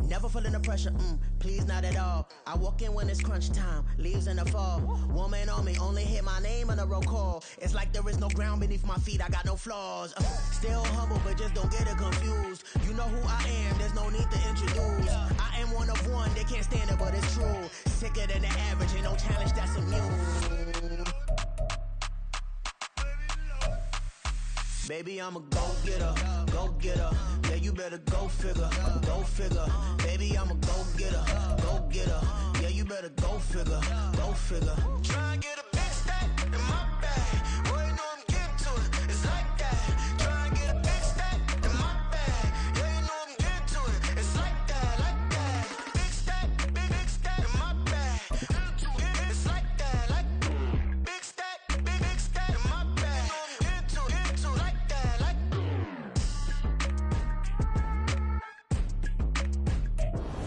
Never feeling the pressure, please not at all. I walk in when it's crunch time, leaves in the fall. Woman on me, only hit my name on a roll call. It's like there is no ground beneath my feet, I got no flaws. Still humble, but just don't get it confused. You know who I am, there's no need to introduce. I am one of one, they can't stand it, but it's true. Sicker than the average, ain't no challenge that's immune. Baby, I'm a go-getter, go-getter. Yeah, you better go figure, go figure. Baby, I'm a go-getter, go-getter. Yeah, you better go figure, go figure. Try and get a big stack in my bag. Boy, you know I'm getting to it, it's like that. Try and get a big stack in my bag. Yeah, you know I'm getting to it, it's like that, like that. Big stack, big stack in my bag. It's like that, like big stack in my bag. You know I'm getting to it, like that, like.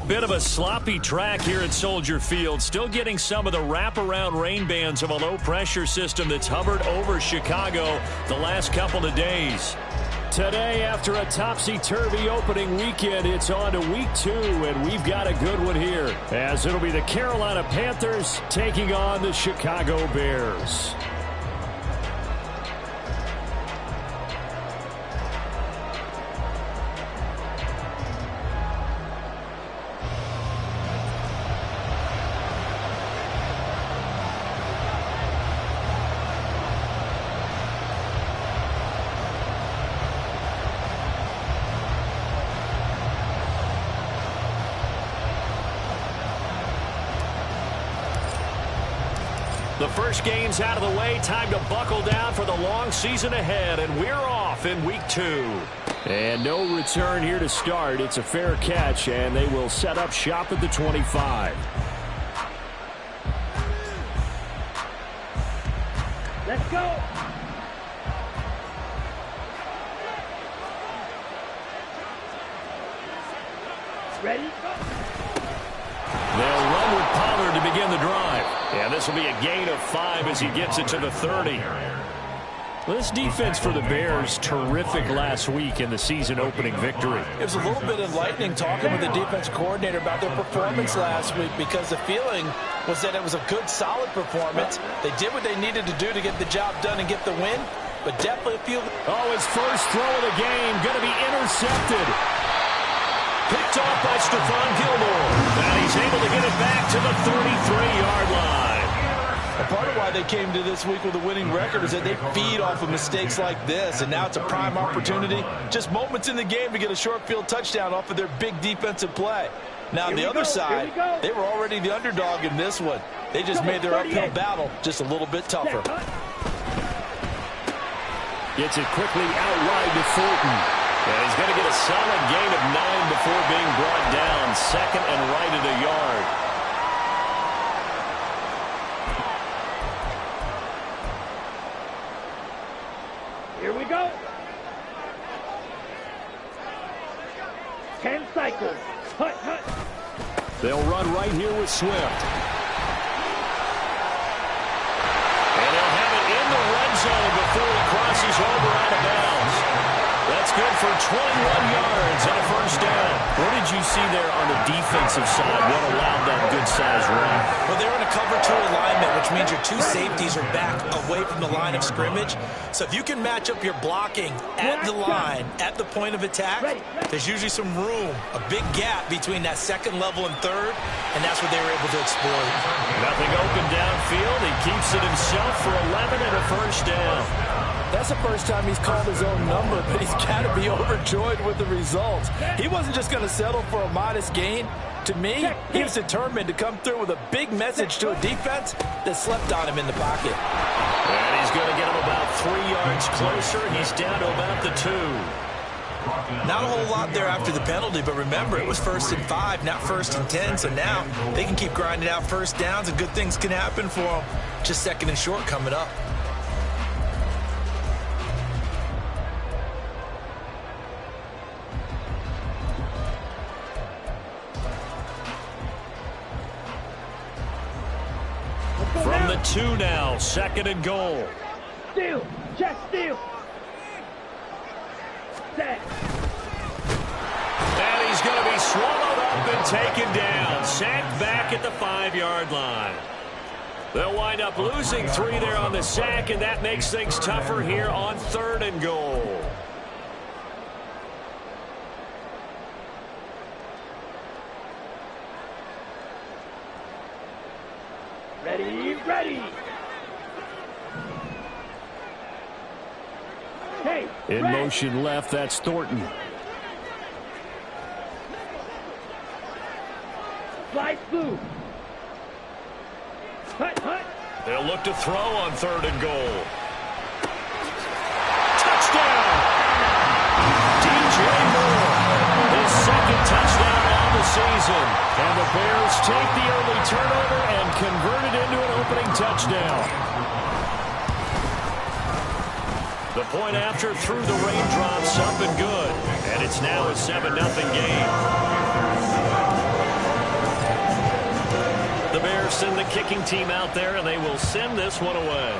Bit of a sloppy track here at Soldier Field. Still getting some of the wraparound rain bands of a low-pressure system that's hovered over Chicago the last couple of days. Today, after a topsy-turvy opening weekend, it's on to week 2, and we've got a good one here, as it'll be the Carolina Panthers taking on the Chicago Bears. The first game's out of the way. Time to buckle down for the long season ahead, and we're off in week 2. And no return here to start. It's a fair catch, and they will set up shop at the 25. Let's go. Ready? They'll run with Pollard to begin the drive. And this will be a gain of 5 as he gets it to the 30. This defense for the Bears, terrific last week in the season-opening victory. It was a little bit enlightening talking with the defense coordinator about their performance last week, because the feeling was that it was a good, solid performance. They did what they needed to do to get the job done and get the win, but definitely a few. Oh, his first throw of the game going to be intercepted. Picked off by Stephon Gilmore. And he's able to get it back to the 33-yard line. A part of why they came to this week with a winning record is that they feed off of mistakes like this, and now it's a prime opportunity, just moments in the game, to get a short field touchdown off of their big defensive play. Now, on the other side, they were already the underdog in this one. They just made their uphill battle just a little bit tougher. Gets it quickly out wide to Fulton. And he's going to get a solid gain of 9 before being brought down. Second and right at a yard. Here we go. 10 cycles. Hut, hut. They'll run right here with Swift. And he'll have it in the red zone before he crosses over out of bounds. That's good for 21 yards and a first down. What did you see there on the defensive side? What allowed that good-sized run? Well, they're in a cover 2 alignment, which means your 2 safeties are back away from the line of scrimmage. So if you can match up your blocking at the line, at the point of attack, there's usually some room, a big gap between that second level and third, and that's what they were able to exploit. Nothing open downfield. He keeps it himself for 11 and a first down. That's the first time he's called his own number, but he's got to be overjoyed with the results. He wasn't just going to settle for a modest gain. To me, he was determined to come through with a big message to a defense that slept on him in the pocket. And he's going to get him about 3 yards closer. He's down to about the 2. Not a whole lot there after the penalty, but remember, it was 1st and 5, not 1st and 10, so now they can keep grinding out first downs and good things can happen for them. Just 2nd and short coming up. From the 2 now, 2nd and goal. Steal, check, steal. Set. And he's going to be swallowed up taken down. Sacked back at the 5-yard line. They'll wind up losing 3 there on the sack, and that makes things tougher here on 3rd and goal. Ready, ready. Hey, In red. motion left, that's Thornton. Slide blue. Hut, hut. They'll look to throw on 3rd and goal. Touchdown! DJ Moore, his 2nd touchdown on the season. And the Bears take the early turnover and convert it into an opening touchdown. The point after through the raindrops up and good. And it's now a 7-0 game. The Bears send the kicking team out there, and they will send this one away.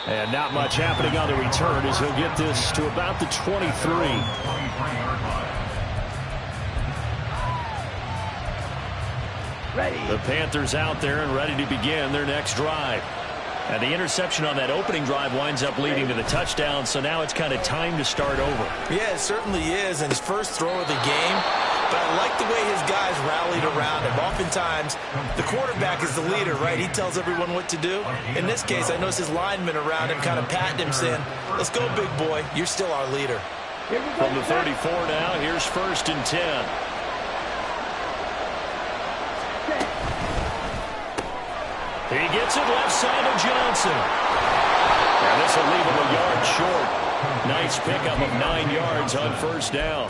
And not much happening on the return as he'll get this to about the 23. Ready. The Panthers out there and ready to begin their next drive. And the interception on that opening drive winds up leading to the touchdown, so now it's kind of time to start over. Yeah, it certainly is, and his first throw of the game. But I like the way his guys rallied around him. Oftentimes, the quarterback is the leader, right? He tells everyone what to do. In this case, I noticed his linemen around him kind of patting him, saying, "Let's go, big boy. You're still our leader." Here we go. From the 34 now, here's 1st and 10. He gets it left side of Johnson. And this will leave him a yard short. Nice pickup of 9 yards on 1st down.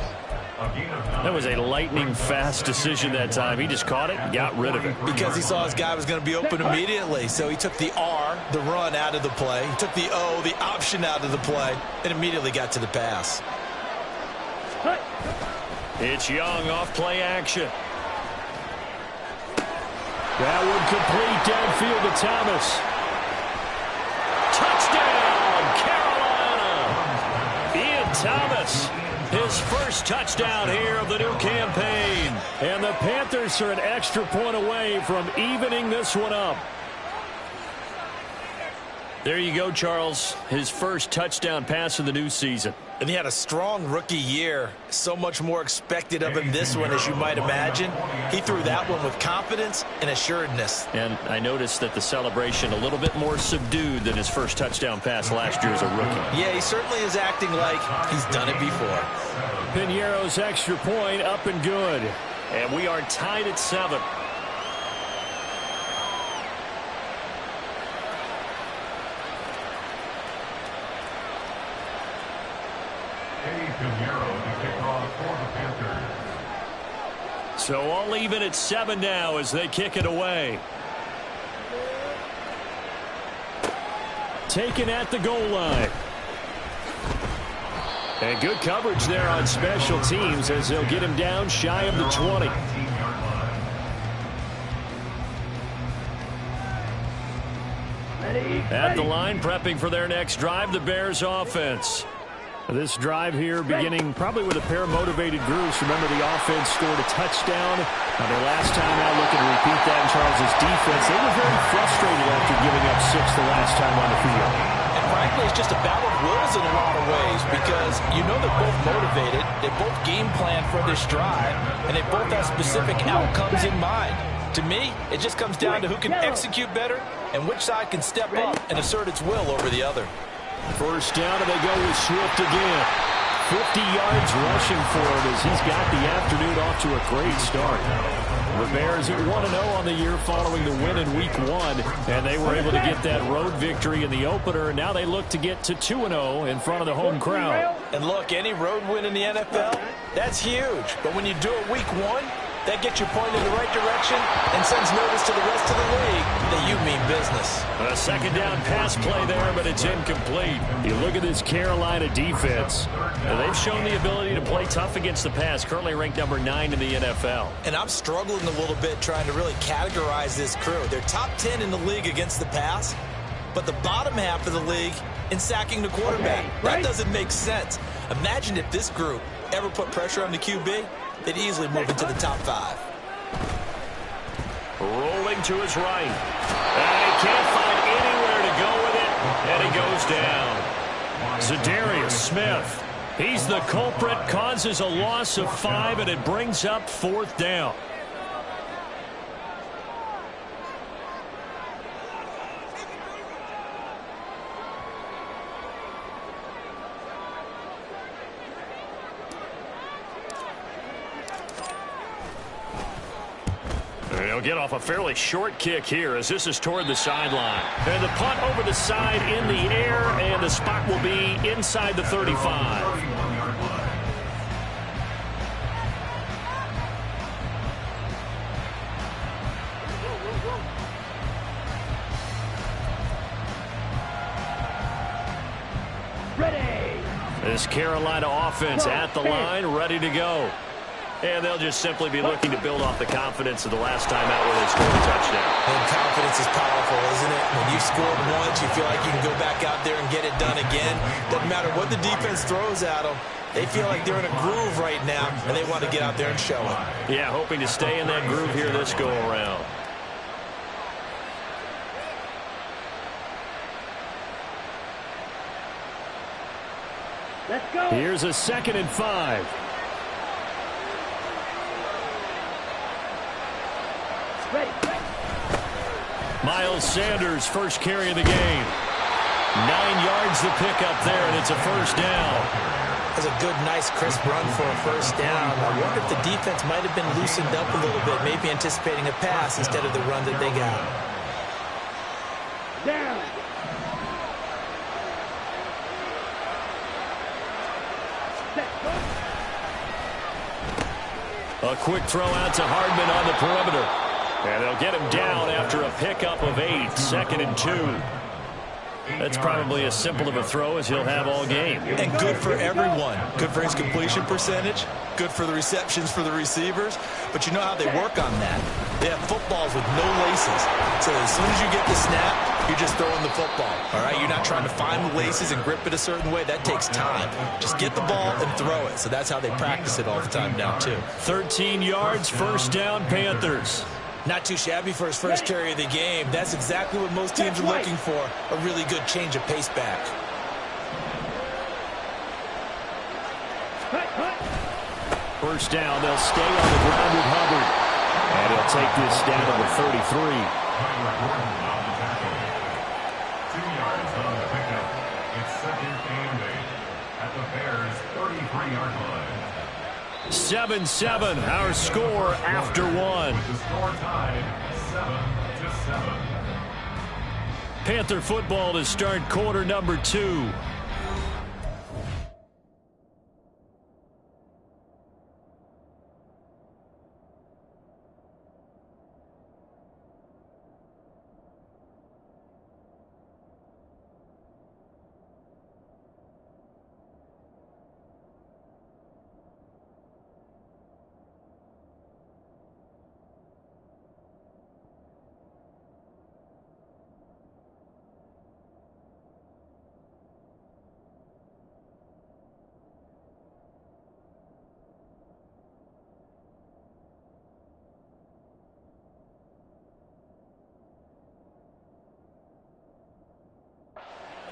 That was a lightning-fast decision that time. He just caught it and got rid of it. Because he saw his guy was going to be open immediately. So he took the R, the run, out of the play. He took the O, the option, out of the play, and immediately got to the pass. Hut. It's Young off play action. That would complete downfield to Thomas. Touchdown, Carolina! Ian Thomas, his first touchdown here of the new campaign. And the Panthers are an extra point away from evening this one up. There you go, Charles. His first touchdown pass of the new season. And he had a strong rookie year. So much more expected of him this one, as you might imagine. He threw that one with confidence and assuredness. And I noticed that the celebration a little bit more subdued than his first touchdown pass last year as a rookie. Yeah, he certainly is acting like he's done it before. Piñeiro's extra point up and good. And we are tied at 7. So all even at 7 now as they kick it away. Taken at the goal line. And good coverage there on special teams as they'll get him down shy of the 20. Ready. At the line, prepping for their next drive, the Bears offense. This drive here beginning probably with a pair of motivated groups. Remember, the offense scored a touchdown. Now, their last time out, looking to repeat that in Charles's defense. They were very frustrated after giving up 6 the last time on the field. And frankly, it's just a battle of wills in a lot of ways, because you know they're both motivated. They both game plan for this drive, and they both have specific outcomes in mind. To me, it just comes down to who can execute better and which side can step up and assert its will over the other. First down, and they go with Swift again. 50 yards rushing for him as he's got the afternoon off to a great start. The Bears at 1-0 on the year following the win in Week 1, and they were able to get that road victory in the opener, and now they look to get to 2-0 in front of the home crowd. And look, any road win in the NFL, that's huge. But when you do it Week 1, that gets you pointed in the right direction and sends notice to the rest of the league that you mean business. A second down pass play there, but it's incomplete. You look at this Carolina defense. They've shown the ability to play tough against the pass, currently ranked number 9 in the NFL. And I'm struggling a little bit trying to really categorize this crew. They're top 10 in the league against the pass, but the bottom half of the league in sacking the quarterback. That doesn't make sense. Imagine if this group ever put pressure on the QB, they'd easily move into the top 5. Rolling to his right. And he can't find anywhere to go with it. And he goes down. Za'Darius Smith. He's the culprit, causes a loss of 5, and it brings up 4th down. He'll get off a fairly short kick here as this is toward the sideline. And the punt over the side in the air, and the spot will be inside the 35. Ready. This Carolina offense at the line, ready to go. And they'll just simply be looking to build off the confidence of the last time out where they scored a touchdown. And confidence is powerful, isn't it? When you've scored once, you feel like you can go back out there and get it done again. Doesn't matter what the defense throws at them. They feel like they're in a groove right now, and they want to get out there and show it. Yeah, hoping to stay in that groove here this go-around. Let's go. Here's a 2nd and 5. Ready. Miles Sanders, first carry of the game. 9 yards the pickup there, and it's a 1st down. That's a good, nice, crisp run for a 1st down. I wonder if the defense might have been loosened up a little bit, maybe anticipating a pass instead of the run that they got. Down. A quick throw out to Hardman on the perimeter. And they'll get him down after a pickup of 8, 2nd and 2. That's probably as simple of a throw as he'll have all game. And good for everyone. Good for his completion percentage. Good for the receptions for the receivers. But you know how they work on that. They have footballs with no laces. So as soon as you get the snap, you're just throwing the football. All right? You're not trying to find the laces and grip it a certain way. That takes time. Just get the ball and throw it. So that's how they practice it all the time now, too. 13 yards, 1st down, Panthers. Not too shabby for his first carry of the game. That's exactly what most teams are looking for, a really good change of pace back. First down, they'll stay on the ground with Hubbard. And he'll take this down to the 33. 2 yards on the pickup. It's 2nd and 8 at the Bears' 33-yard line. 7-7, our score after 1. The score tied 7-7. Panther football to start quarter number 2.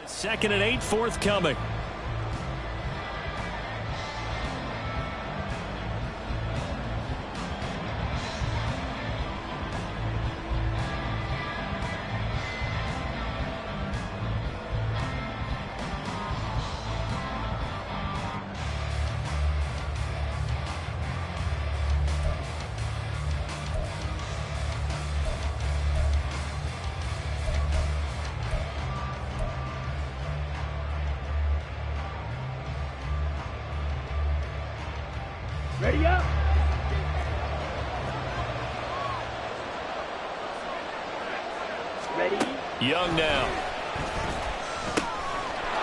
Second and 8 forthcoming. Ready up. Ready. Young now.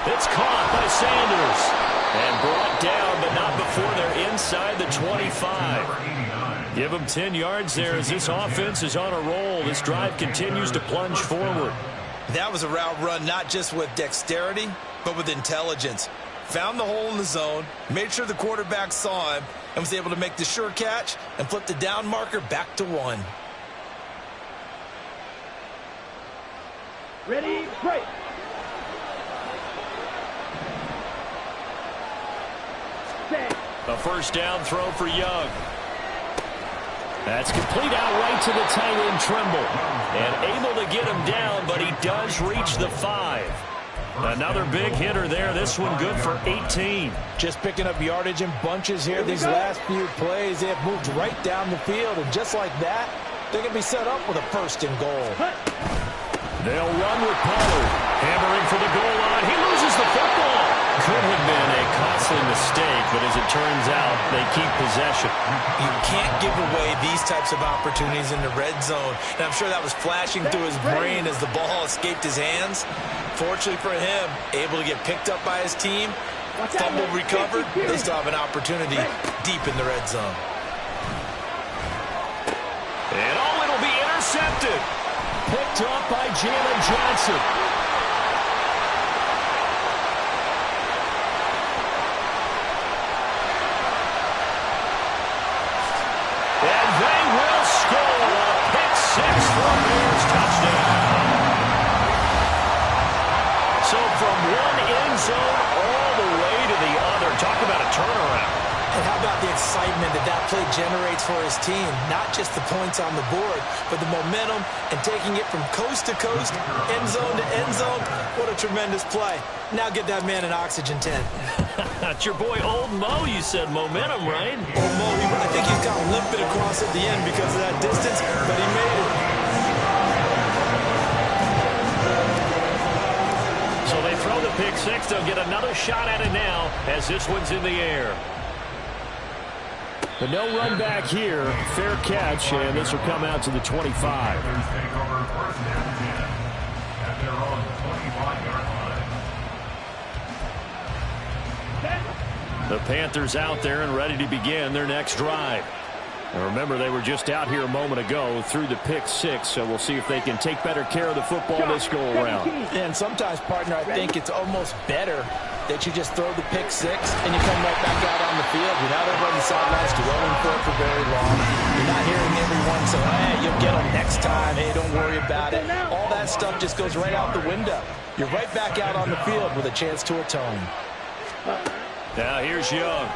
It's caught by Sanders. And brought down, but not before they're inside the 25. Give them 10 yards there as this offense is on a roll. This drive continues to plunge forward. That was a route run not just with dexterity, but with intelligence. Found the hole in the zone, made sure the quarterback saw him, and was able to make the sure catch and flip the down marker back to 1. Ready, break. Set. A first down throw for Young. That's complete out right to the tight end, Trimble. And able to get him down, but he does reach the 5. Another big hitter there. This one good for 18. Just picking up yardage in bunches here. These last few plays, they have moved right down the field. And just like that, they're going to be set up with a 1st and goal. They'll run with Pollard. Hammering for the goal line. He loses the football. Could have been a costly mistake, but as it turns out, they keep possession. You can't give away these types of opportunities in the red zone. And I'm sure that was flashing through his brain as the ball escaped his hands. Fortunately for him, able to get picked up by his team, fumble recovered. They still have an opportunity deep in the red zone. And it'll be intercepted. Picked up by Jalen Johnson. And they will score a pick 6 for Bears touchdown. So from one end zone all the way to the other. Talk about a turnaround. And how about the excitement that that play generates for his team? Not just the points on the board, but the momentum and taking it from coast to coast, end zone to end zone. What a tremendous play. Now get that man an oxygen tent. That's your boy Old Mo. You said momentum, right? Old Mo, I think he's got limping across at the end because of that distance, but he made it. So they throw the pick 6. They'll get another shot at it now as this one's in the air. But no run back here. Fair catch, and this will come out to the 25. Take over 1st and 10 at their own 25-yard line. The Panthers out there and ready to begin their next drive. And remember, they were just out here a moment ago through the pick 6, so we'll see if they can take better care of the football this go-around. And sometimes, partner, I think it's almost better that you just throw the pick 6 and you come right back out on the field. You're not over on the sidelines dwelling for it for very long. You're not hearing everyone say, hey, you'll get them next time. Hey, don't worry about it. All that stuff just goes right out the window. You're right back out on the field with a chance to atone. Now here's Young.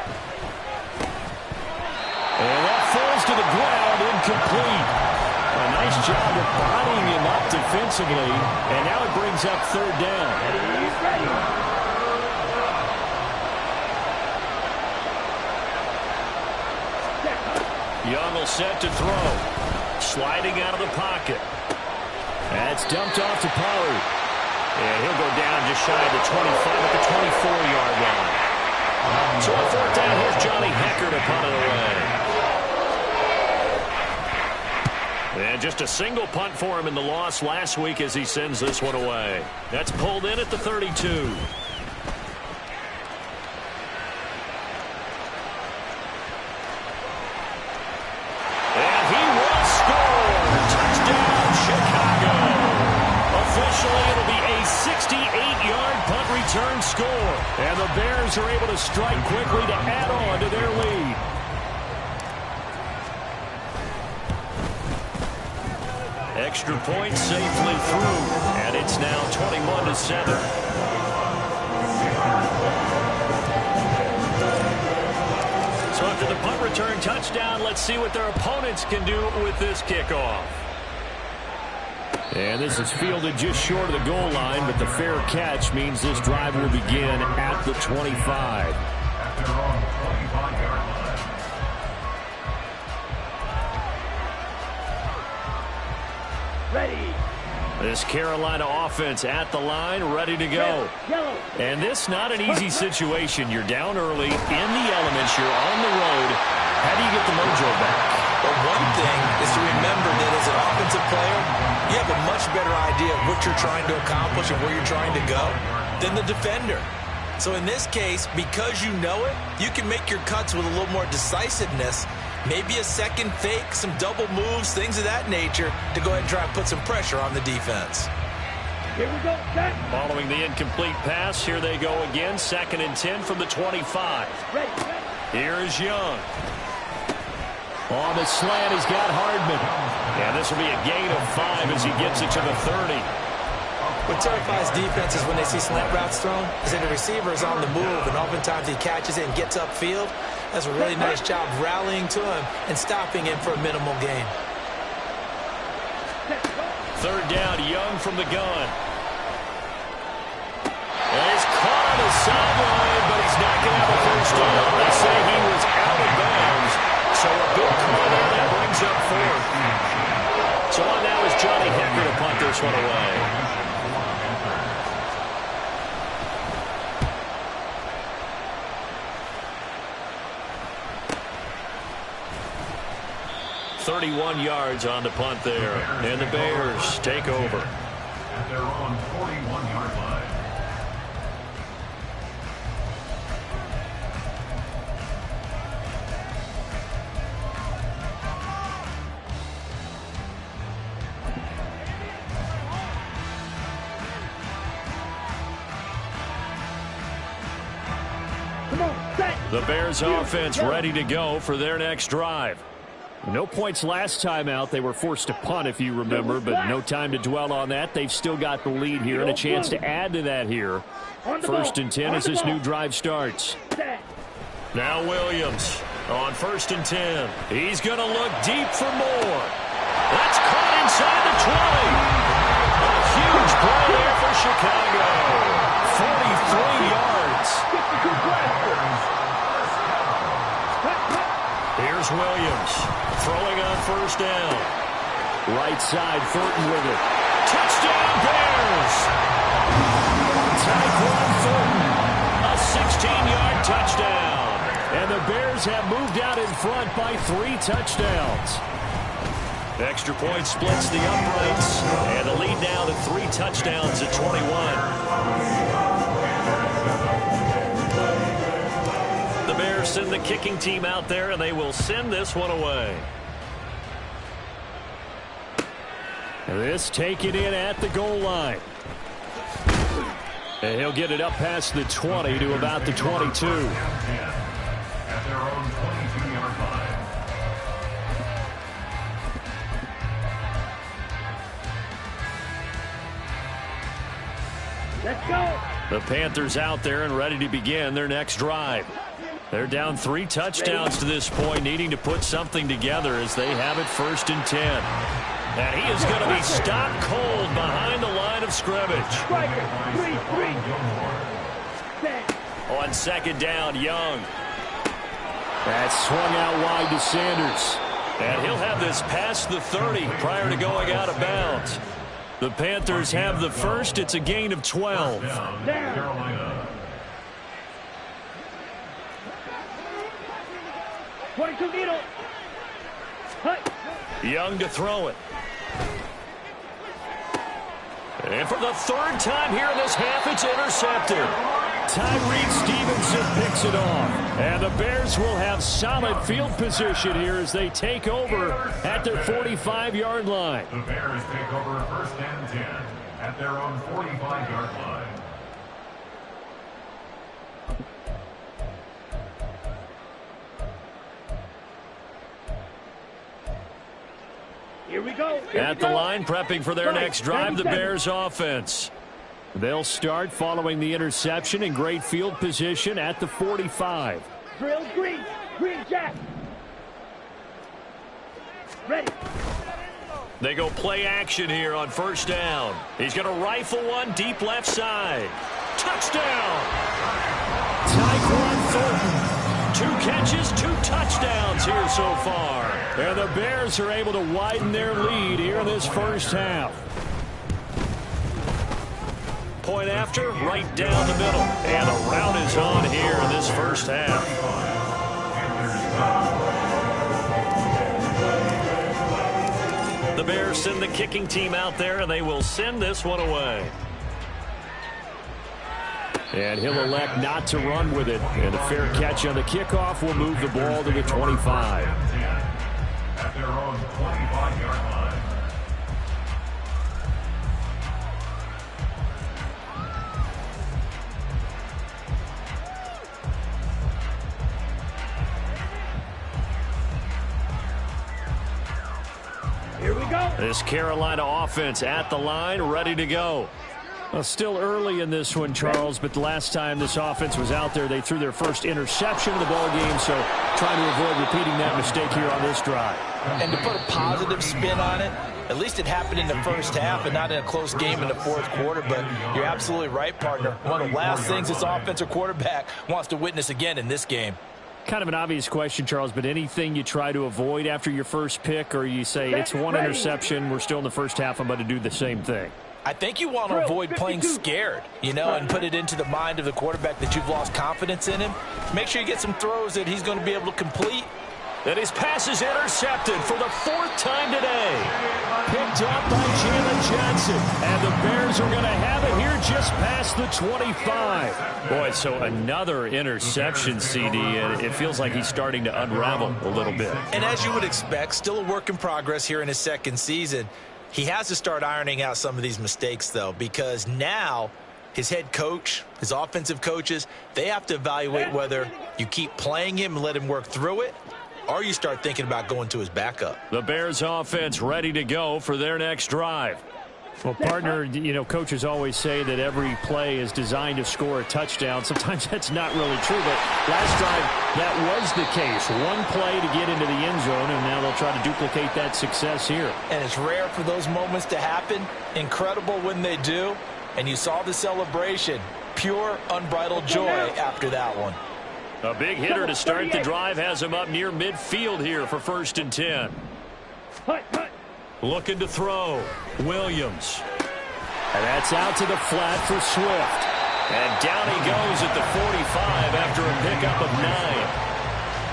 And that falls to the ground, incomplete. A nice job of bodying him up defensively. And now it brings up 3rd down. Young will set to throw. Sliding out of the pocket. That's dumped off to Pollard. And he'll go down just shy of the 25 at the 24-yard line. So on 4th down, here's Johnny Hecker to punt it away. And just a single punt for him in the loss last week as he sends this one away. That's pulled in at the 32. And he will score. Touchdown, Chicago. Officially, it'll be a 68-yard punt return score. And the Bears are able to strike quickly to add on to their lead. Extra point safely through, and it's now 21-7. So after the punt return touchdown, let's see what their opponents can do with this kickoff. And this is fielded just short of the goal line, but the fair catch means this drive will begin at the 25. At their own 25-yard line. Ready. This Carolina offense at the line, ready to go. Yellow. And this not an easy situation. You're down early, in the elements, you're on the road. How do you get the mojo back? But one thing is to remember that as an offensive player, you have a much better idea of what you're trying to accomplish and where you're trying to go than the defender. So in this case, because you know it, you can make your cuts with a little more decisiveness. Maybe a second fake, some double moves, things of that nature to go ahead and try and put some pressure on the defense. Here we go. Set. Following the incomplete pass, here they go again. 2nd and 10 from the 25. Ready. Here is Young. On the slant, he's got Hardman. And this will be a gain of 5 as he gets it to the 30. What terrifies defenses when they see slant routes thrown is that the receiver is on the move, and oftentimes he catches it and gets upfield. That's a really nice job rallying to him and stopping him for a minimal gain. 3rd down, Young from the gun. And he's caught on the sideline, but he's not going to have a first down. They say he was out of bounds, so a good call there that brings up 4th. So on now is Johnny Hekker to punt this one away. .31 yards on the punt there, and the Bears take over. At their own 41-yard line. Come on. Set. The Bears offense ready to go for their next drive. No points last time out. They were forced to punt, if you remember, but no time to dwell on that. They've still got the lead here and a chance to add to that here. 1st and 10 as this new drive starts. Now Williams on 1st and 10. He's going to look deep for more. That's caught inside the 20. A huge play there for Chicago. 43 yards. Here's Williams throwing on 1st down. Right side, Thornton with it. Touchdown, Bears! Tyquan Thornton, a 16-yard touchdown. And the Bears have moved out in front by 3 touchdowns. Extra point splits the uprights, and the lead now to 3 touchdowns at 21. The Bears send the kicking team out there, and they will send this one away. This taken in at the goal line. And he'll get it up past the 20 to about the 22. At their own 22-yard line. Let's go. The Panthers out there and ready to begin their next drive. They're down 3 touchdowns to this point, needing to put something together as they have it 1st and 10. And he is going to be stopped cold behind the line of scrimmage. Striker. 3-3. Set. On 2nd down, Young. That's swung out wide to Sanders. And he'll have this past the 30 prior to going out of bounds. The Panthers have the first. It's a gain of 12. Carolina. 22 needle. Hut. Young to throw it. And for the 3rd time here in this half, it's intercepted. Tyree Stevenson picks it off. And the Bears will have solid field position here as they take over at their 45-yard line. The Bears take over 1st and 10 at their own 45-yard line. Here we go. At the line, prepping for their next drive, the Bears offense. They'll start following the interception in great field position at the 45. Drill green. Green jack. Ready. They go play action here on 1st down. He's going to rifle one deep left side. Touchdown! Tyquan Thornton. 2 catches, 2 touchdowns here so far. And the Bears are able to widen their lead here in this first half. Point after, right down the middle. And the rout is on here in this first half. The Bears send the kicking team out there, and they will send this one away. And he'll elect not to run with it. And a fair catch on the kickoff will move the ball to the 25. At their own 25-yard line. This Carolina offense at the line, ready to go. Well, still early in this one, Charles, but the last time this offense was out there, they threw their first interception of the ball game, so trying to avoid repeating that mistake here on this drive. And to put a positive spin on it, at least it happened in the first half and not in a close game in the fourth quarter, but you're absolutely right, partner. One of the last things this offensive quarterback wants to witness again in this game. Kind of an obvious question, Charles, but anything you try to avoid after your first pick, or you say it's one interception, we're still in the first half, I'm about to do the same thing? I think you want to avoid playing scared, and put it into the mind of the quarterback that you've lost confidence in him. Make sure you get some throws that he's going to be able to complete. And his pass is intercepted for the fourth time today. Picked up by Jalen Johnson. And the Bears are going to have it here just past the 25. Boy, so another interception, CD, and it feels like he's starting to unravel a little bit. And as you would expect, still a work in progress here in his second season. He has to start ironing out some of these mistakes, though, because now his head coach, his offensive coaches, they have to evaluate whether you keep playing him and let him work through it, or you start thinking about going to his backup. The Bears offense ready to go for their next drive. Well, partner, coaches always say that every play is designed to score a touchdown. Sometimes that's not really true, but last drive that was the case. One play to get into the end zone, and now they'll try to duplicate that success here. And it's rare for those moments to happen. Incredible when they do. And you saw the celebration. Pure, unbridled joy after that one. A big hitter to start the drive has him up near midfield here for 1st and 10. Looking to throw. Williams. And that's out to the flat for Swift. And down he goes at the 45 after a pickup of 9.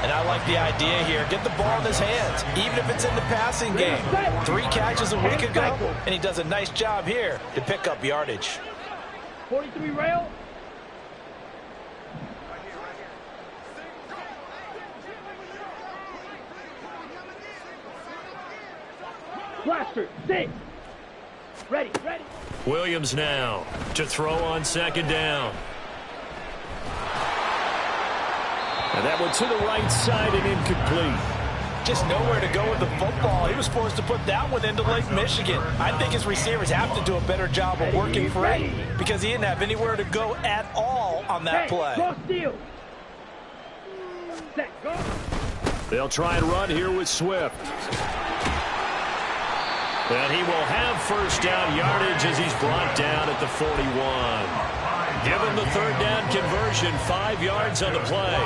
And I like the idea here. Get the ball in his hands, even if it's in the passing game. 3 catches a week ago, and he does a nice job here to pick up yardage. 43 rail. Blaster, 6. Ready. Williams now to throw on 2nd down. And that one to the right side and incomplete. Just nowhere to go with the football. He was forced to put that one into Lake Michigan. I think his receivers have to do a better job of working for it because he didn't have anywhere to go at all on that play. Cross steal. Set, go. They'll try and run here with Swift. And he will have 1st down yardage as he's brought down at the 41. Give him the 3rd down conversion, 5 yards on the play.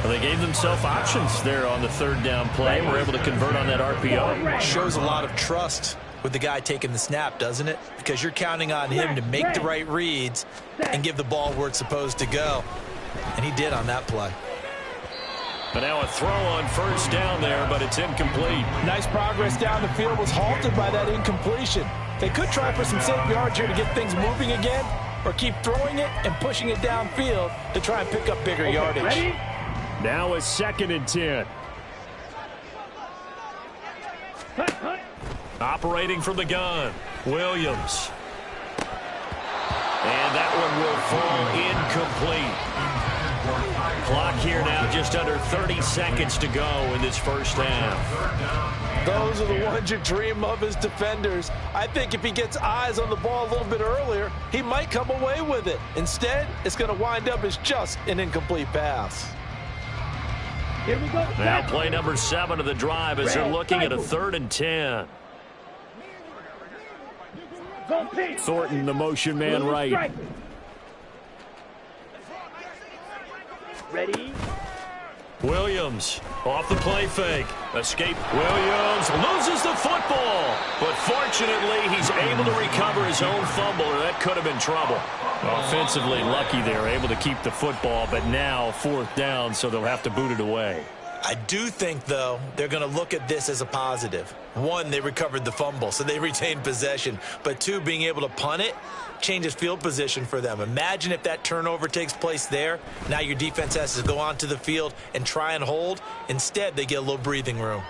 Well, they gave themselves options there on the 3rd down play. We're able to convert on that RPO. Shows a lot of trust with the guy taking the snap, doesn't it? Because you're counting on him to make the right reads and give the ball where it's supposed to go. And he did on that play. But now a throw on 1st down there, but it's incomplete. Nice progress down the field, was halted by that incompletion. They could try for some safe yards here to get things moving again, or keep throwing it and pushing it downfield to try and pick up bigger yardage. Ready? Now a 2nd and 10. Hut. Operating from the gun, Williams. And that one will fall incomplete. Clock here now just under 30 seconds to go in this first half. Those are the ones you dream of as defenders. I think if he gets eyes on the ball a little bit earlier, he might come away with it. Instead, it's going to wind up as just an incomplete pass. Here we go. Now play number 7 of the drive as they're looking at a 3rd and 10. Thornton, the motion man right. Ready? Williams off the play fake. Escape. Williams loses the football. But fortunately, he's able to recover his own fumble, or that could have been trouble. Offensively lucky they're able to keep the football, but now 4th down, so they'll have to boot it away. I do think, though, they're going to look at this as a positive. 1, they recovered the fumble, so they retained possession. But 2, being able to punt it changes field position for them. Imagine if that turnover takes place there. Now your defense has to go onto the field and try and hold. Instead, they get a little breathing room.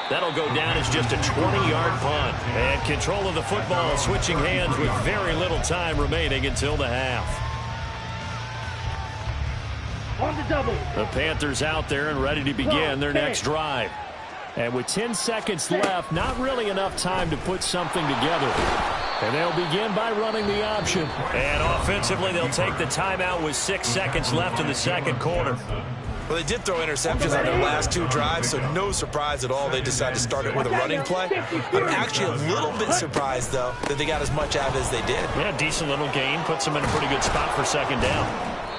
That'll go down as just a 20-yard punt. And control of the football switching hands with very little time remaining until the half. On the double. The Panthers out there and ready to begin their next drive. And with 10 seconds left, not really enough time to put something together. And they'll begin by running the option. And offensively, they'll take the timeout with 6 seconds left in the second quarter. Well, they did throw interceptions on their last 2 drives, so no surprise at all they decided to start it with a running play. I'm actually a little bit surprised, though, that they got as much out of it as they did. Yeah, decent little gain. Puts them in a pretty good spot for second down.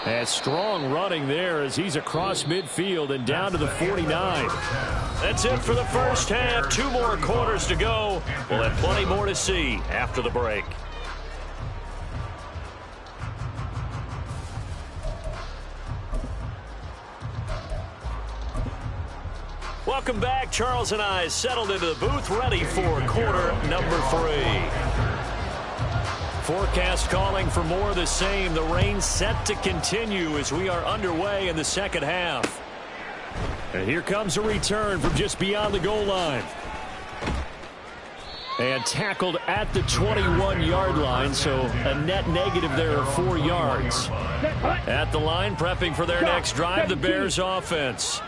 And strong running there as he's across midfield and down to the 49. That's it for the first half. 2 more quarters to go. We'll have plenty more to see after the break. Welcome back. Charles and I settled into the booth, ready for quarter number 3. Forecast calling for more of the same. The rain set to continue as we are underway in the second half. And here comes a return from just beyond the goal line. And tackled at the 21-yard line, so a net negative there of 4 yards. At the line, prepping for their next drive, the Bears offense.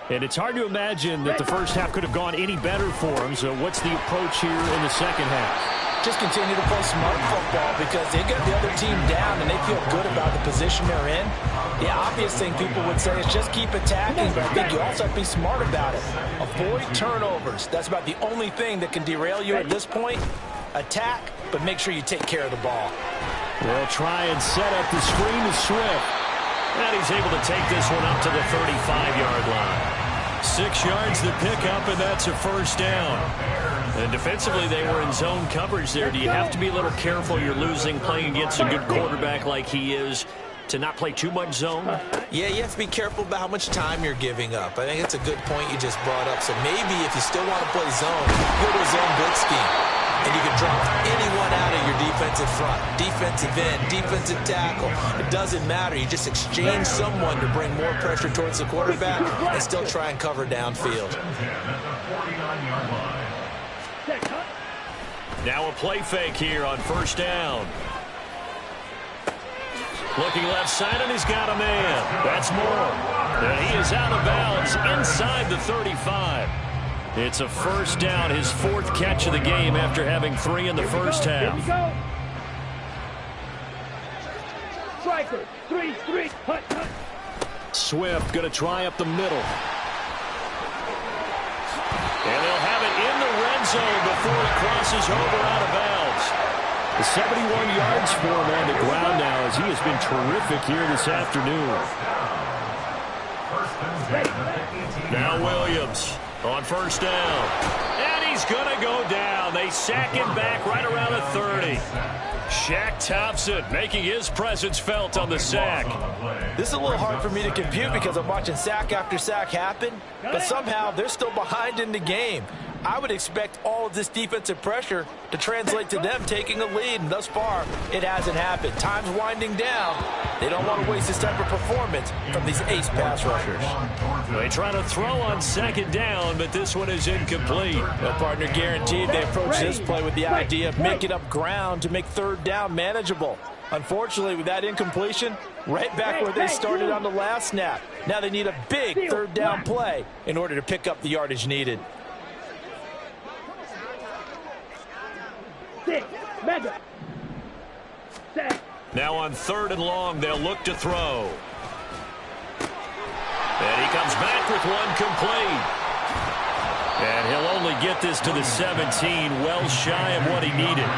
And it's hard to imagine that the first half could have gone any better for them. So what's the approach here in the second half? Just continue to play smart football because they got the other team down and they feel good about the position they're in. The obvious thing people would say is just keep attacking, but I think you also have to be smart about it. Avoid turnovers. That's about the only thing that can derail you at this point. Attack, but make sure you take care of the ball. They'll try and set up the screen to Swift. And he's able to take this one up to the 35-yard line. 6 yards to pick up, and that's a first down. And defensively, they were in zone coverage there. Do you have to be a little careful? You're losing playing against a good quarterback like he is to not play too much zone? Yeah, you have to be careful about how much time you're giving up. I think it's a good point you just brought up. So maybe if you still want to play zone, go to a zone blitz scheme. And you can drop anyone out of your defensive front, defensive end, defensive tackle. It doesn't matter. You just exchange someone to bring more pressure towards the quarterback and still try and cover downfield. Now a play fake here on first down. Looking left side, and he's got a man. That's Moore. And he is out of bounds inside the 35. It's a first down, his 4th catch of the game after having 3 in the first half. Striker, 3-3, hut. Swift going to try up the middle. And they'll have it in the red zone before it crosses over out of bounds. 71 yards for him on the ground now as he has been terrific here this afternoon. Now Williams on first down. And he's going to go down. They sack him back right around the 30. Shaq Thompson making his presence felt on the sack. This is a little hard for me to compute because I'm watching sack after sack happen, but somehow they're still behind in the game. I would expect all of this defensive pressure to translate to them taking a lead, and thus far, it hasn't happened. Time's winding down. They don't want to waste this type of performance from these ace pass rushers. They try to throw on second down, but this one is incomplete. No partner guaranteed. They approach this play with the idea of making up ground to make third down manageable. Unfortunately, with that incompletion, right back where they started on the last snap. Now they need a big third down play in order to pick up the yardage needed. Now on 3rd and long, they'll look to throw. And he comes back with one complete. And he'll only get this to the 17, well shy of what he needed.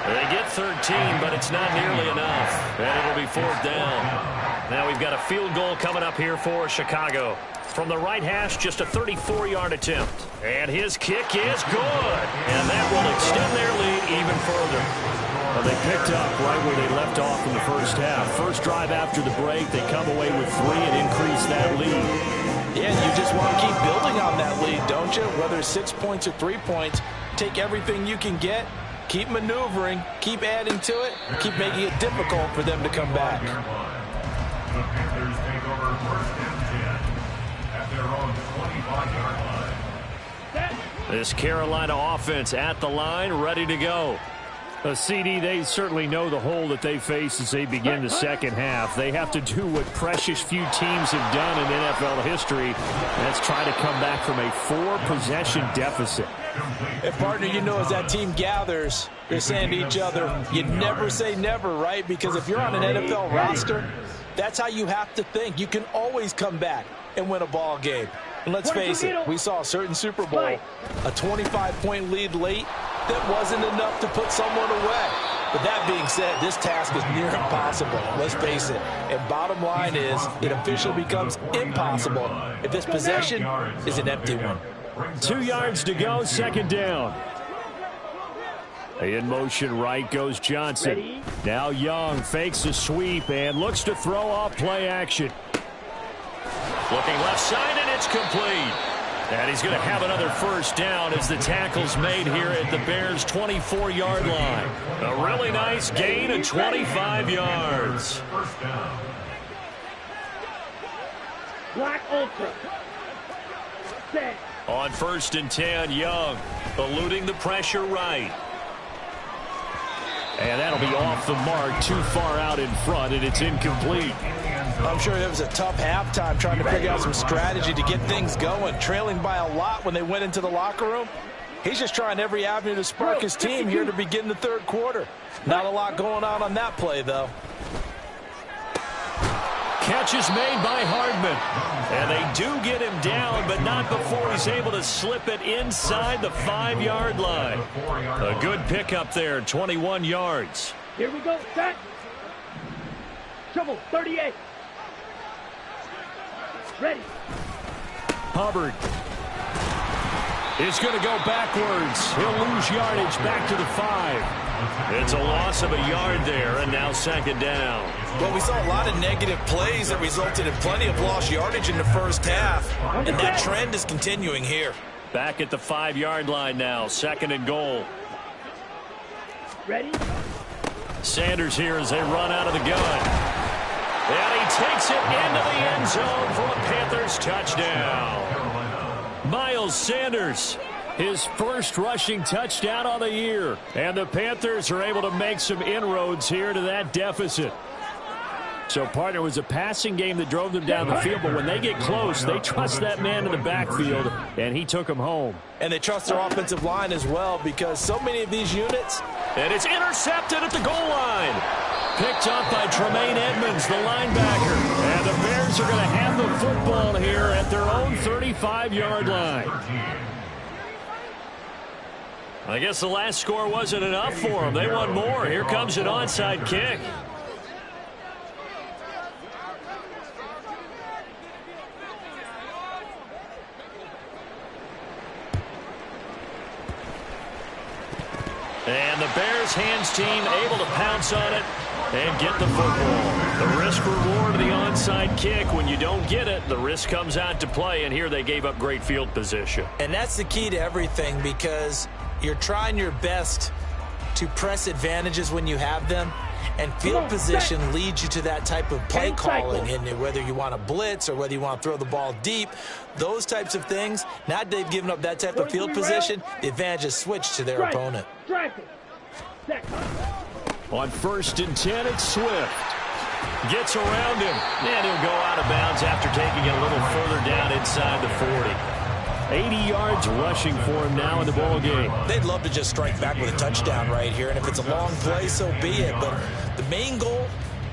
They get 13, but it's not nearly enough. And it'll be 4th down. Now we've got a field goal coming up here for Chicago. From the right hash, just a 34-yard attempt. And his kick is good. And that will extend their lead even further. Well, they picked up right where they left off in the first half. First drive after the break, they come away with 3 and increase that lead. Yeah, you just want to keep building on that lead, don't you? Whether it's 6 points or 3 points, take everything you can get, keep maneuvering, keep adding to it, keep making it difficult for them to come back. The Panthers take over 1st and 10 at their own 25-yard line. This Carolina offense at the line, ready to go. CD, they certainly know the hole that they face as they begin the second half. They have to do what precious few teams have done in NFL history. That's try to come back from a 4-possession deficit. And, partner, you know, as that team gathers, they're saying to each other, you never say never, right? Because if you're on an NFL roster, that's how you have to think. You can always come back and win a ball game. And let's face it, we saw a certain Super Bowl, a 25-point lead late that wasn't enough to put someone away. But that being said, this task is near impossible. Let's face it. And bottom line is, it officially becomes impossible if this possession is an empty one. 2 yards to go, second down. In motion right goes Johnson. Now Young fakes a sweep and looks to throw off play action. Looking left side, and it's complete. And he's going to have another first down as the tackle's made here at the Bears' 24-yard line. A really nice gain of 25 yards. Black Ultra. Set. On 1st and 10, Young eluding the pressure right. And that'll be off the mark, too far out in front, and it's incomplete. I'm sure it was a tough halftime trying to figure out some strategy to get things going. Trailing by a lot when they went into the locker room. He's just trying every avenue to spark his team here to begin the third quarter. Not a lot going on that play, though. Catch is made by Hardman. And they do get him down, but not before he's able to slip it inside the 5-yard line. A good pickup there, 21 yards. Here we go, set. Shovel, 38. Ready. Hubbard is going to go backwards. He'll lose yardage back to the 5. It's a loss of a yard there, and now second down. Well, we saw a lot of negative plays that resulted in plenty of lost yardage in the first half, and that trend is continuing here. Back at the 5-yard line now, second and goal. Ready. Sanders here as they run out of the gun. And he takes it into the end zone for a Panthers touchdown. Miles Sanders, his first rushing touchdown on the year. And the Panthers are able to make some inroads here to that deficit. So, partner, was a passing game that drove them down the field, but when they get close, they trust that man in the backfield, and he took them home. And they trust their offensive line as well, because so many of these units. And it's intercepted at the goal line. Picked up by Tremaine Edmonds, the linebacker. And the Bears are going to have the football here at their own 35-yard line. I guess the last score wasn't enough for them. They want more. Here comes an onside kick. And the Bears hands team able to pounce on it and get the football. The risk reward of the onside kick. When you don't get it, the risk comes out to play, and here they gave up great field position. And that's the key to everything, because you're trying your best to press advantages when you have them, and field position leads you to that type of play calling. And whether you want to blitz or whether you want to throw the ball deep, those types of things, now that they've given up that type of field position, the advantage is switched to their opponent. On 1st and 10, it's Swift. Gets around him, and he'll go out of bounds after taking it a little further down inside the 40. 80 yards rushing for him now in the ball game. They'd love to just strike back with a touchdown right here, and if it's a long play, so be it. But the main goal,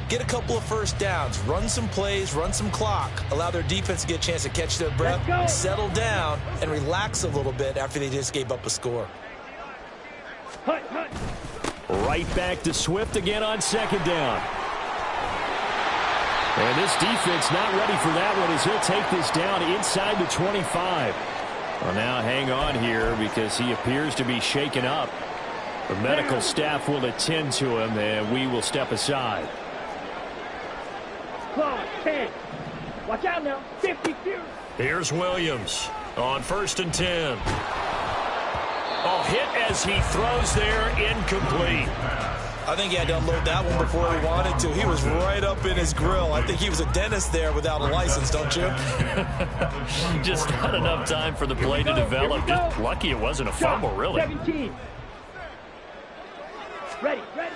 get a couple of first downs, run some plays, run some clock, allow their defense to get a chance to catch their breath, settle down, and relax a little bit after they just gave up a score. Right back to Swift again on second down. And this defense not ready for that one as he'll take this down inside the 25. Well, now hang on here because he appears to be shaken up. The medical staff will attend to him, and we will step aside. Clock, 10. Watch out now. 50. Here's Williams on 1st and 10. Oh, hit as he throws there, incomplete. I think he had to unload that one before he wanted to. He was right up in his grill. I think he was a dentist there without a license, don't you? Just not enough time for the play to develop. Just lucky it wasn't a fumble, really. 17. Ready, ready.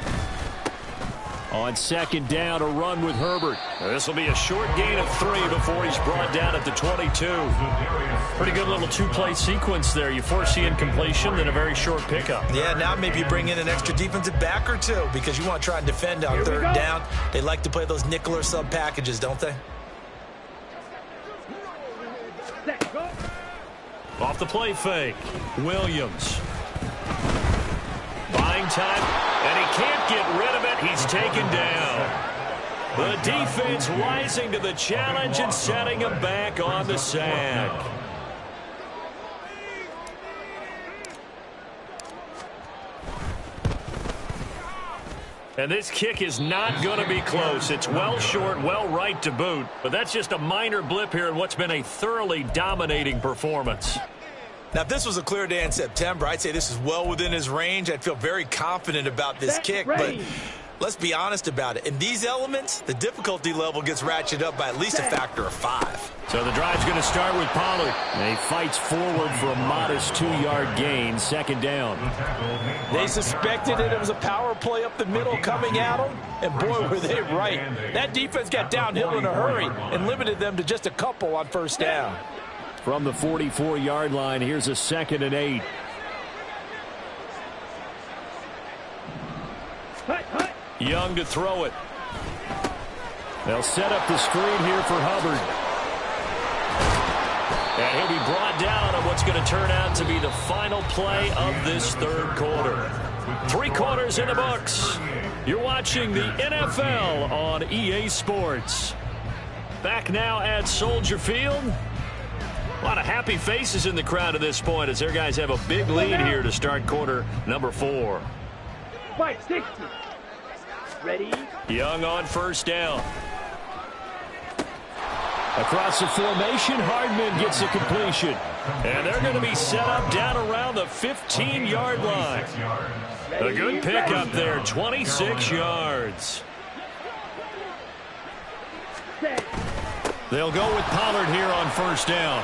On second down, a run with Herbert. This will be a short gain of 3 before he's brought down at the 22. Pretty good little two-play sequence there. You force the incompletion, then a very short pickup. Yeah, now maybe you bring in an extra defensive back or two because you want to try and defend on third down. They like to play those nickel or sub packages, don't they? Set, go. Off the play fake, Williams. Buying time, and he can't get rid of it. He's taken down. The defense rising to the challenge and setting him back on the sack. And this kick is not going to be close. It's well short, well right to boot. But that's just a minor blip here in what's been a thoroughly dominating performance. Now, if this was a clear day in September, I'd say this is well within his range. I'd feel very confident about this kick. But let's be honest about it. In these elements, the difficulty level gets ratcheted up by at least a factor of 5. So the drive's going to start with Pollard. And he fights forward for a modest 2-yard gain, second down. They suspected it was a power play up the middle coming at them, and boy, were they right. That defense got downhill in a hurry and limited them to just a couple on first down. From the 44-yard line, here's a 2nd and 8. Young to throw it. They'll set up the screen here for Hubbard. And he'll be brought down on what's going to turn out to be the final play of this third quarter. 3 quarters in the books. You're watching the NFL on EA Sports. Back now at Soldier Field. A lot of happy faces in the crowd at this point as their guys have a big lead here to start quarter number 4. Fight 60. Ready? Young on first down. Across the formation, Hardman gets the completion. And they're going to be set up down around the 15-yard line. A good pickup there, 26 yards. They'll go with Pollard here on first down.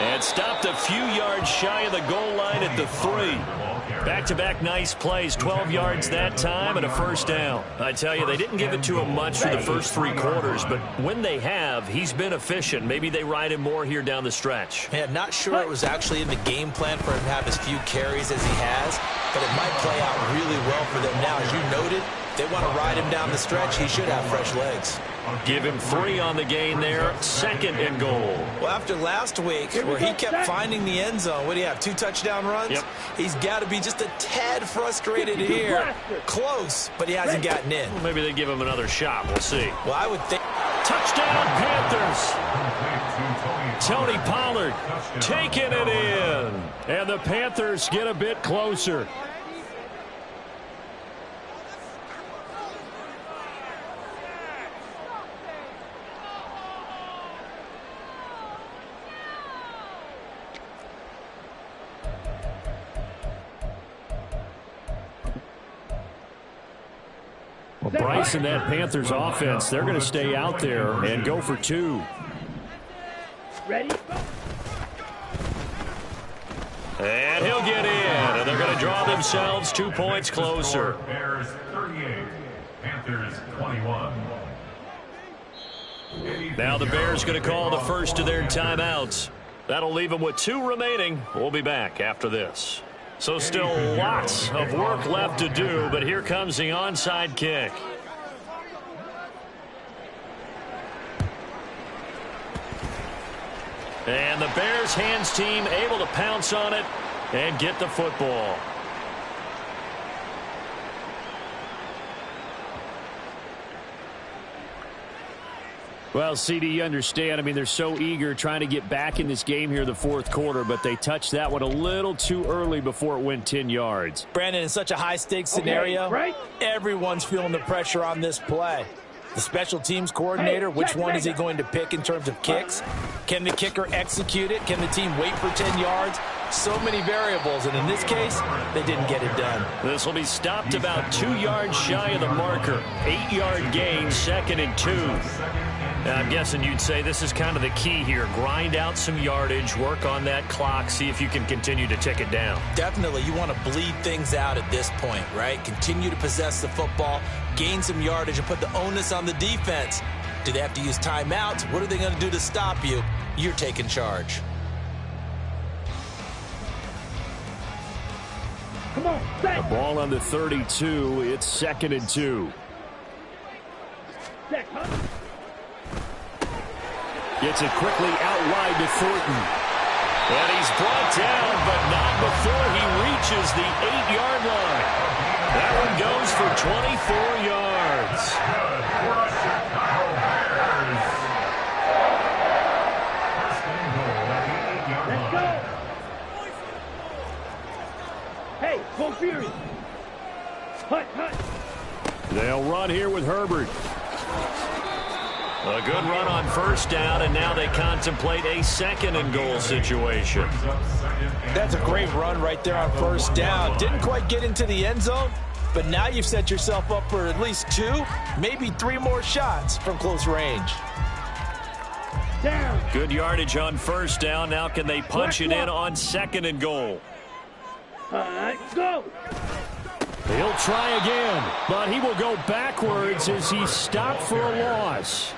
And stopped a few yards shy of the goal line at the 3. Back-to-back nice plays, 12 yards that time and a first down. I tell you, they didn't give it to him much for the first 3 quarters, but when they have, he's been efficient. Maybe they ride him more here down the stretch. Yeah, not sure it was actually in the game plan for him to have as few carries as he has, but it might play out really well for them now. As you noted, they want to ride him down the stretch. He should have fresh legs. Give him 3 on the gain there, 2nd and goal. Well, after last week, where he kept finding the end zone, what do you have, 2 touchdown runs? Yep. He's got to be just a tad frustrated here. Close, but he hasn't gotten in. Well, maybe they give him another shot. We'll see. Well, I would think. Touchdown, Panthers. Tony Pollard taking it in. And the Panthers get a bit closer. Well, Bryce and that Panthers offense, they're going to stay out there and go for 2. Ready? And he'll get in, and they're going to draw themselves 2 points closer. Bears 38, Panthers 21. Now the Bears going to call the first of their timeouts. That'll leave them with 2 remaining. We'll be back after this. So still lots of work left to do, but here comes the onside kick. And the Bears hands team able to pounce on it and get the football. Well, CD, you understand. I mean, they're so eager trying to get back in this game here in the fourth quarter, but they touched that one a little too early before it went 10 yards. Brandon, in such a high-stakes scenario, everyone's feeling the pressure on this play. The special teams coordinator, which one is he going to pick in terms of kicks? Can the kicker execute it? Can the team wait for 10 yards? So many variables, and in this case, they didn't get it done. This will be stopped about 2 yards shy of the marker. 8-yard gain, 2nd and 2. I'm guessing you'd say this is kind of the key here. Grind out some yardage, work on that clock, see if you can continue to tick it down. Definitely, you want to bleed things out at this point, right? Continue to possess the football, gain some yardage, and put the onus on the defense. Do they have to use timeouts? What are they going to do to stop you? You're taking charge. Come on, set. The ball on the 32. It's 2nd and 2. Set, huh? Gets it quickly out wide to Thornton. And he's brought down, but not before he reaches the 8-yard line. That one goes for 24 yards. Let's go. Hey, go Fury. Hut, hut. They'll run here with Herbert. A good run on 1st down, and now they contemplate a 2nd and goal situation. That's a great run right there on 1st down. Didn't quite get into the end zone, but now you've set yourself up for at least 2, maybe 3 more shots from close range. Down. Good yardage on 1st down. Now can they punch it in on 2nd and goal? Go. He'll try again, but he will go backwards as he stopped for a loss.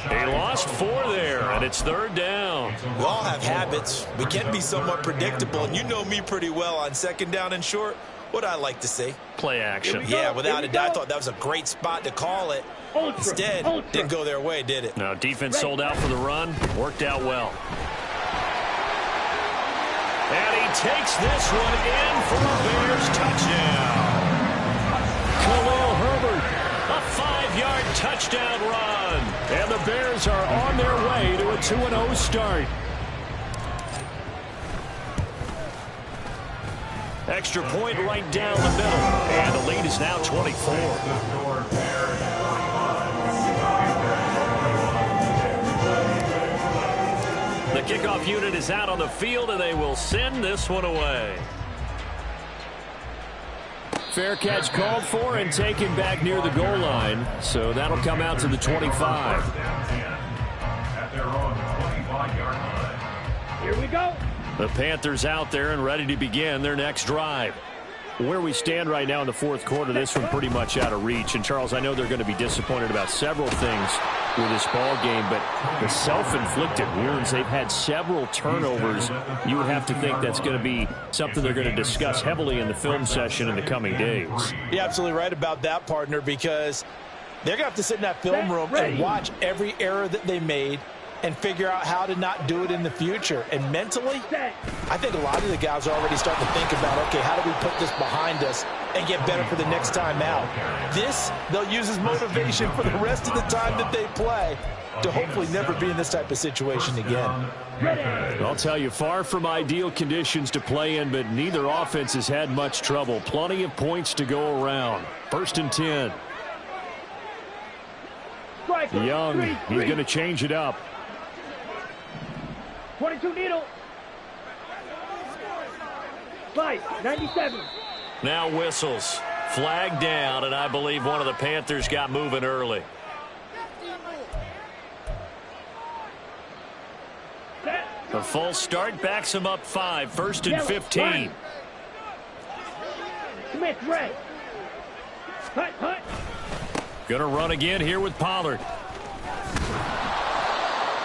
He lost 4 there, and it's 3rd down. We all have habits. We can be somewhat predictable, and you know me pretty well on 2nd down and short. What I like to see. Play action. Yeah, without a doubt, I thought that was a great spot to call it. Instead, didn't go their way, did it? Now, defense sold out for the run. Worked out well. And he takes this one in for a Bears touchdown. Khalil Herbert, a 5-yard touchdown run. And the Bears are on their way to a 2-0 start. Extra point right down the middle. And the lead is now 24. The kickoff unit is out on the field, and they will send this one away. Fair catch called for and taken back near the goal line. So that'll come out to the 25. Here we go. The Panthers out there and ready to begin their next drive. Where we stand right now in the 4th quarter, this one pretty much out of reach. And, Charles, I know they're going to be disappointed about several things with this ball game, but the self-inflicted wounds, they've had several turnovers. You would have to think that's going to be something they're going to discuss heavily in the film session in the coming days. You're absolutely right about that, partner, because they're going to have to sit in that film room and watch every error that they made and figure out how to not do it in the future. And mentally, I think a lot of the guys are already starting to think about, okay, how do we put this behind us and get better for the next time out? This, they'll use as motivation for the rest of the time that they play to hopefully never be in this type of situation again. I'll tell you, far from ideal conditions to play in, but neither offense has had much trouble. Plenty of points to go around. 1st and 10. Young, he's going to change it up. 22 needle. Slide, 97. Now whistles. Flag down, and I believe one of the Panthers got moving early. The false start backs him up 5. 1st and 15. Smith, red. Hut, hut. Gonna run again here with Pollard.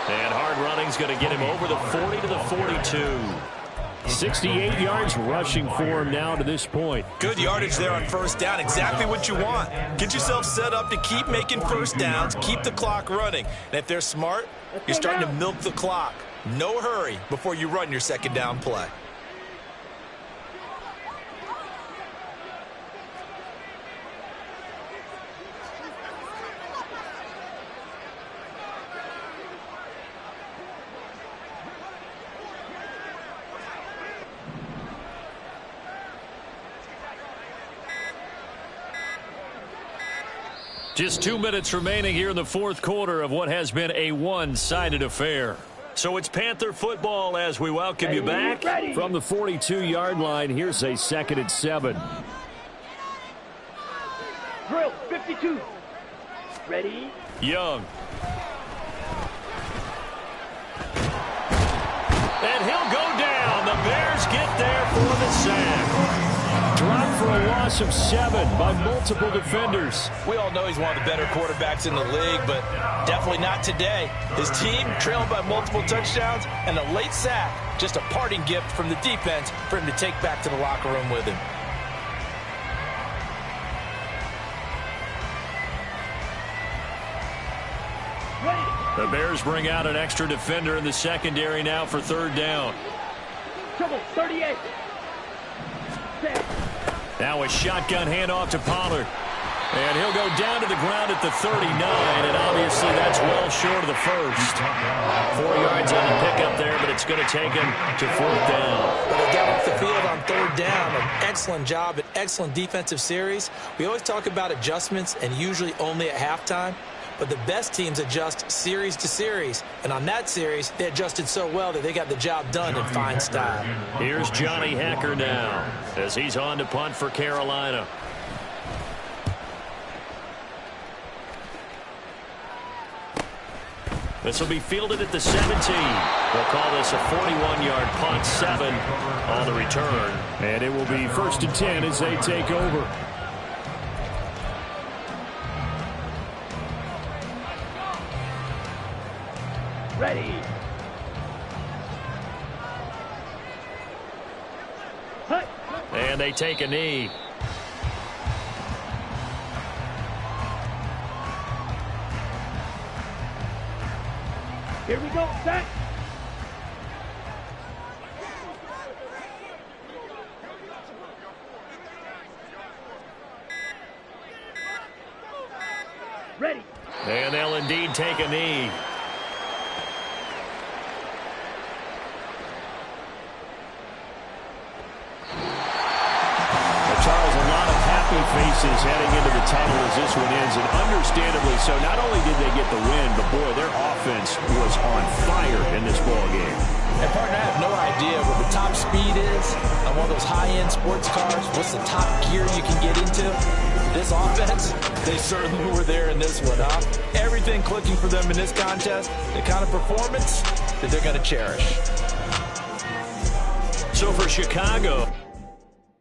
And hard running's going to get him over the 40 to the 42. 68 yards rushing for him now to this point. Good yardage there on 1st down. Exactly what you want. Get yourself set up to keep making 1st downs, keep the clock running. And if they're smart, you're starting to milk the clock. No hurry before you run your 2nd down play. Just 2 minutes remaining here in the 4th quarter of what has been a one-sided affair. So it's Panther football as we welcome you back. From the 42-yard line, here's a 2nd and 7. Drill, 52. Ready? Young. And he'll go down. The Bears get there for the sack. Dropped for a loss of 7 by multiple defenders. We all know he's one of the better quarterbacks in the league, but definitely not today. His team trailed by multiple touchdowns and a late sack. Just a parting gift from the defense for him to take back to the locker room with him. The Bears bring out an extra defender in the secondary now for 3rd down. Trouble, 38. Now a shotgun handoff to Pollard. And he'll go down to the ground at the 39, and obviously that's well short of the first. 4 yards on the pickup there, but it's going to take him to 4th down. But they got off the field on 3rd down. An excellent job, an excellent defensive series. We always talk about adjustments, and usually only at halftime. But the best teams adjust series to series. And on that series, they adjusted so well that they got the job done in fine style. Here's Johnny Hekker now as he's on to punt for Carolina. This will be fielded at the 17. They'll call this a 41-yard punt, 7 on the return. And it will be 1st and 10 as they take over. Ready. Hut. And they take a knee. Here we go, set. Ready. And they'll indeed take a knee. Faces heading into the tunnel as this one ends, and understandably so. Not only did they get the win, but boy, their offense was on fire in this ball game. And partner, I have no idea what the top speed is on one of those high-end sports cars. What's the top gear you can get into? This offense, they certainly were there in this one, huh? Everything clicking for them in this contest, the kind of performance that they're going to cherish. So for Chicago,